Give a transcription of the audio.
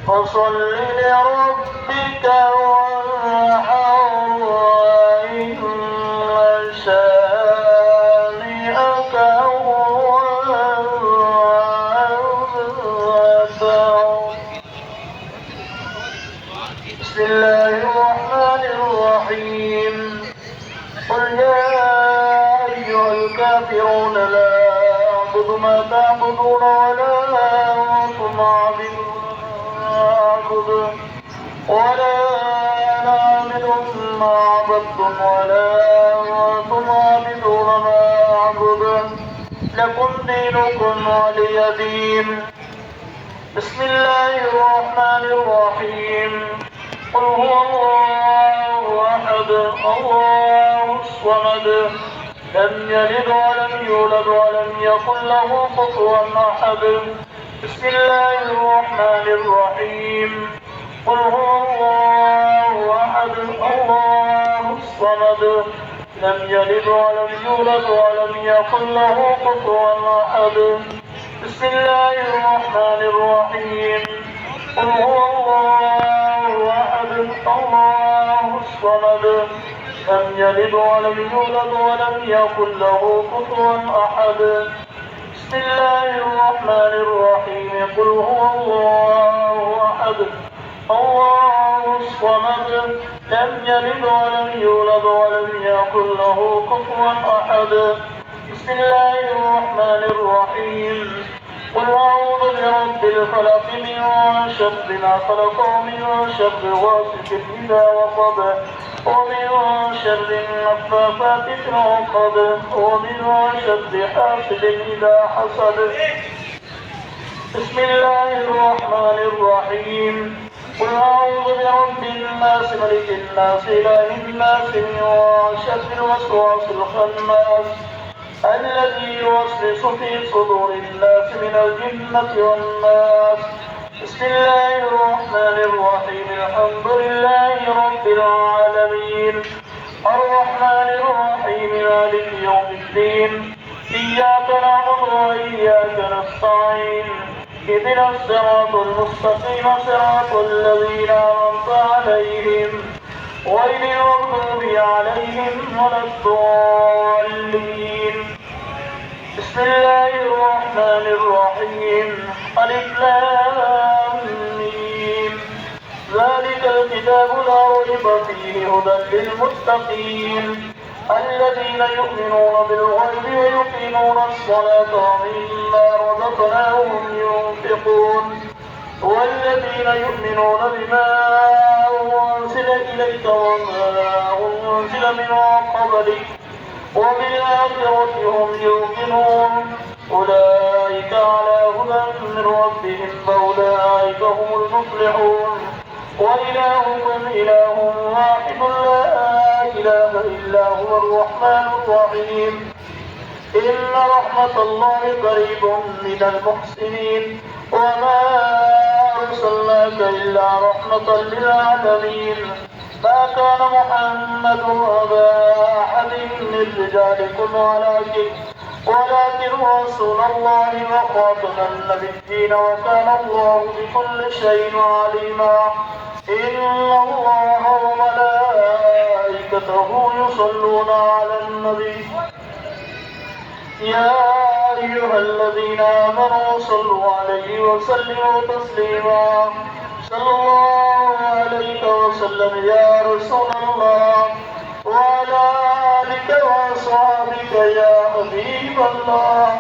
فصل لربك وانحر وإن شانئك هو الأبتر. بسم الله الرحمن الرحيم. قل يا أيها الكافرون لا أعبد ما تعبدون ولا أنتم عابدون ما أعبد ولا أنا عابد ما عبدتم ولا أنتم عابدون ما أعبد لكم دينكم ولي دين. بسم الله الرحمن الرحيم. قل هو الله أحد الله الصمد لم يلد ولم يولد ولم يكن له كفوا أحد. بسم الله الرحمن الرحيم. قل هو الله أحد الله الصمد لم يلد ولم يولد ولم يكن له كفوا أحد. بسم الله الرحمن الرحيم. قل هو الله أحد الله الصمد لم يلد ولم يولد ولم يكن له كفوا أحد. بسم الله الرحمن الرحيم. قل هو الله أحد الله الصمد لم يلد ولم يولد ولم يكن له كفوا أحد. بسم الله الرحمن الرحيم. قل أعوذ برب الفلق من شر ما خلق ومن شر غاسق إذا وقب ومن شر النفاثات في العقد ومن شر حاسد إذا حسد. بسم الله الرحمن الرحيم. قل أعوذ برب الناس ملك الناس إله الناس من شر الوسواس الخناس الذي يوسوس في صدور الناس من الجنة والناس. بسم الله الرحمن الرحيم. الحمد لله رب العالمين الرحمن الرحيم مالك يوم الدين إياك نعبد وإياك نستعين اهدنا الصراط المستقيم صراط الذين أنعمت عليهم غير المغضوب عليهم ولا الضالين. بسم الله الرحمن الرحيم. ألف لام ميم ذلك الكتاب لا ريب فيه هدى للمتقين الذين يؤمنون بالغيب ويقيمون الصلاة ومما رزقناهم ينفقون والذين يؤمنون بما أنزل إليك وما أنزل من قبلك وبالآخرة هم يوقنون أولئك على هدى من ربهم فأولئك هم المفلحون. وإلهكم إله واحد لا إله إلا هو الرحمن الرحيم. إن رحمة الله قريب من المحسنين وما أرسلناك إلا رحمة للعالمين. ما كان محمد أبا أحد من رجالكم ولكن رسول الله وخاتم النبيين وكان الله بكل شيء عليما. إن الله وملائكته يصلون على النبي يا أيها الذين آمنوا صلوا عليه وسلموا تسليما. صلى الله عليك وسلم يا رسول الله وعلى آلك وأصحابك يا حبيب الله.